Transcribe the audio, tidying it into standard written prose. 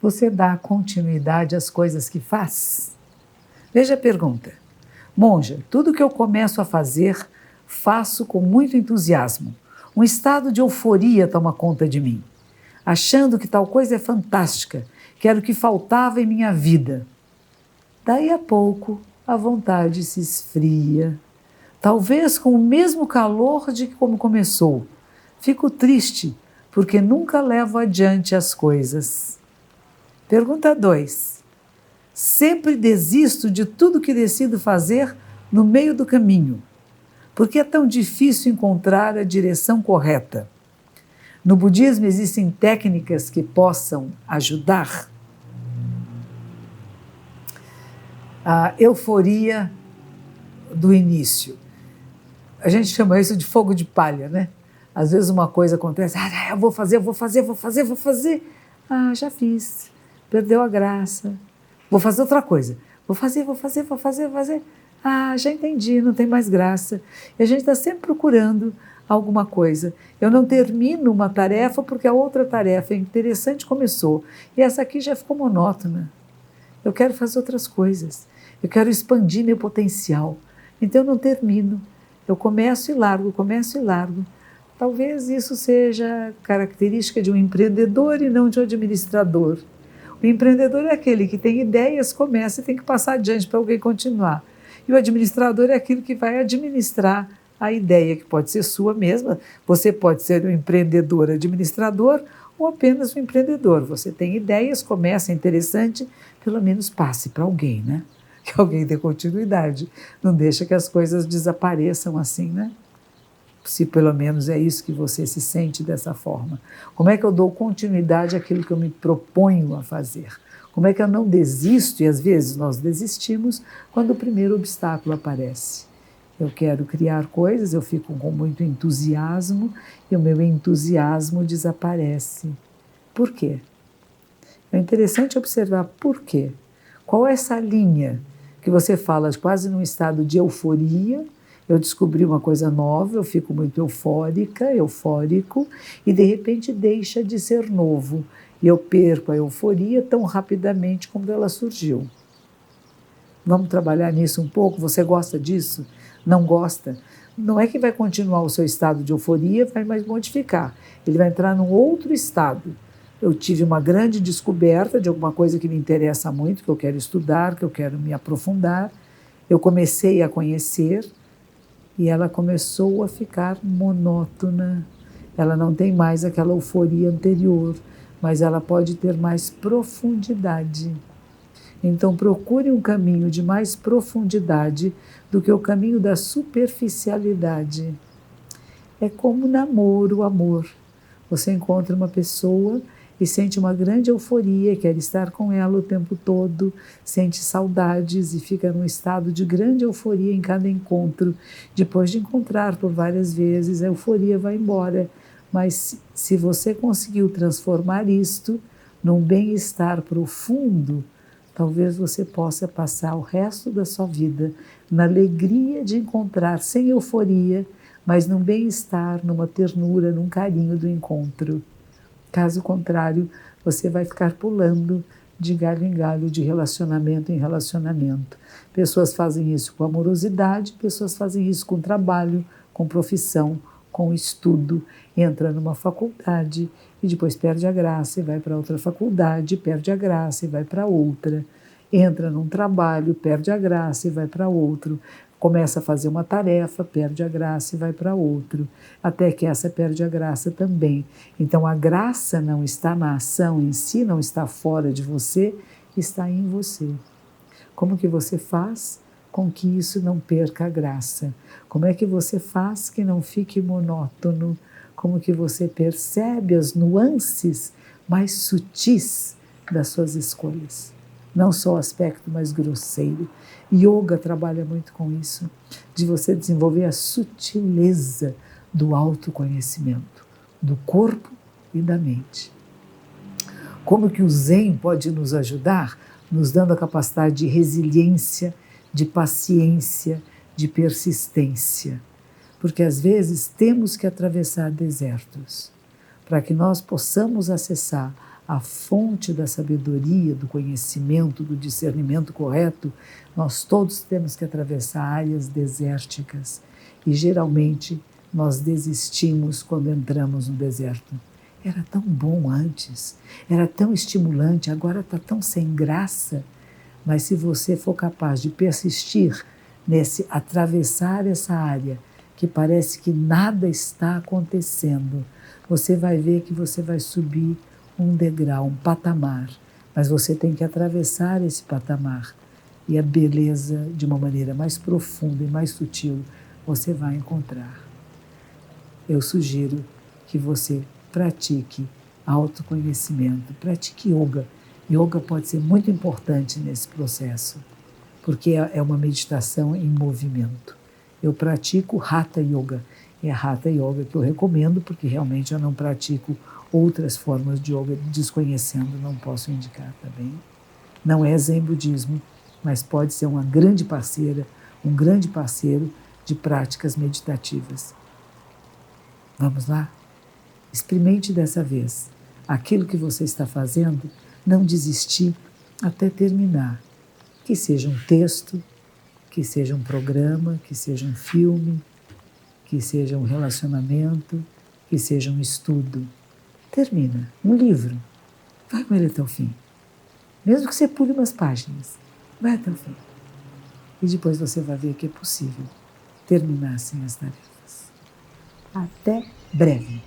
Você dá continuidade às coisas que faz? Veja a pergunta. Monja, tudo que eu começo a fazer, faço com muito entusiasmo. Um estado de euforia toma conta de mim, achando que tal coisa é fantástica, que era o que faltava em minha vida. Daí a pouco, a vontade se esfria, talvez com o mesmo calor de como começou. Fico triste, porque nunca levo adiante as coisas. Pergunta 2. Sempre desisto de tudo que decido fazer no meio do caminho. Por que é tão difícil encontrar a direção correta? No budismo existem técnicas que possam ajudar? A euforia do início. A gente chama isso de fogo de palha, né? Às vezes uma coisa acontece, eu vou fazer. Já fiz, perdeu a graça. Vou fazer outra coisa. Vou fazer. Já entendi, não tem mais graça. E a gente está sempre procurando alguma coisa. Eu não termino uma tarefa porque a outra tarefa interessante começou. E essa aqui já ficou monótona. Eu quero fazer outras coisas. Eu quero expandir meu potencial. Então eu não termino. Eu começo e largo. Talvez isso seja característica de um empreendedor e não de um administrador. O empreendedor é aquele que tem ideias, começa e tem que passar adiante para alguém continuar. E o administrador é aquele que vai administrar a ideia, que pode ser sua mesma. Você pode ser um empreendedor administrador ou apenas um empreendedor. Você tem ideias, começa, interessante, pelo menos passe para alguém, né? Que alguém dê continuidade. Não deixa que as coisas desapareçam assim, né? Se pelo menos é isso que você se sente dessa forma. Como é que eu dou continuidade àquilo que eu me proponho a fazer? Como é que eu não desisto? E às vezes nós desistimos quando o primeiro obstáculo aparece. Eu quero criar coisas, eu fico com muito entusiasmo e o meu entusiasmo desaparece. Por quê? É interessante observar por quê. Qual é essa linha que você fala quase num estado de euforia? Eu descobri uma coisa nova, eu fico muito eufórico, e de repente deixa de ser novo. E eu perco a euforia tão rapidamente como ela surgiu. Vamos trabalhar nisso um pouco? Você gosta disso? Não gosta? Não é que vai continuar o seu estado de euforia, vai mais modificar. Ele vai entrar num outro estado. Eu tive uma grande descoberta de alguma coisa que me interessa muito, que eu quero estudar, que eu quero me aprofundar. Eu comecei a conhecer, e ela começou a ficar monótona. Ela não tem mais aquela euforia anterior, mas ela pode ter mais profundidade. Então procure um caminho de mais profundidade do que o caminho da superficialidade. É como namoro, amor. Você encontra uma pessoa e sente uma grande euforia, quer estar com ela o tempo todo, sente saudades e fica num estado de grande euforia em cada encontro. Depois de encontrar por várias vezes, a euforia vai embora. Mas se você conseguiu transformar isto num bem-estar profundo, talvez você possa passar o resto da sua vida na alegria de encontrar, sem euforia, mas num bem-estar, numa ternura, num carinho do encontro. Caso contrário, você vai ficar pulando de galho em galho, de relacionamento em relacionamento. Pessoas fazem isso com amorosidade, pessoas fazem isso com trabalho, com profissão, com estudo. Entra numa faculdade e depois perde a graça e vai para outra faculdade, perde a graça e vai para outra. Entra num trabalho, perde a graça e vai para outro. Começa a fazer uma tarefa, perde a graça e vai para outro, até que essa perde a graça também. Então a graça não está na ação em si, não está fora de você, está em você. Como que você faz com que isso não perca a graça? Como é que você faz que não fique monótono? Como que você percebe as nuances mais sutis das suas escolhas? Não só o aspecto mais grosseiro. Yoga trabalha muito com isso, de você desenvolver a sutileza do autoconhecimento, do corpo e da mente. Como que o Zen pode nos ajudar? Nos dando a capacidade de resiliência, de paciência, de persistência. Porque às vezes temos que atravessar desertos para que nós possamos acessar a fonte da sabedoria, do conhecimento, do discernimento correto, nós todos temos que atravessar áreas desérticas. E geralmente nós desistimos quando entramos no deserto. Era tão bom antes, era tão estimulante, agora está tão sem graça. Mas se você for capaz de persistir nesse atravessar essa área que parece que nada está acontecendo, você vai ver que você vai subir um degrau, um patamar, mas você tem que atravessar esse patamar e a beleza, de uma maneira mais profunda e mais sutil, você vai encontrar. Eu sugiro que você pratique autoconhecimento, pratique yoga. Yoga pode ser muito importante nesse processo, porque é uma meditação em movimento. Eu pratico Hatha Yoga. É a Hatha Yoga que eu recomendo, porque realmente eu não pratico outras formas de yoga, desconhecendo, não posso indicar também. Não é Zen Budismo, mas pode ser uma grande parceira, um grande parceiro de práticas meditativas. Vamos lá? Experimente dessa vez. Aquilo que você está fazendo, não desistir até terminar. Que seja um texto, que seja um programa, que seja um filme, que seja um relacionamento, que seja um estudo. Termina. Um livro. Vai com ele até o fim. Mesmo que você pule umas páginas, vai até o fim. E depois você vai ver que é possível terminar assim as tarefas. Até breve.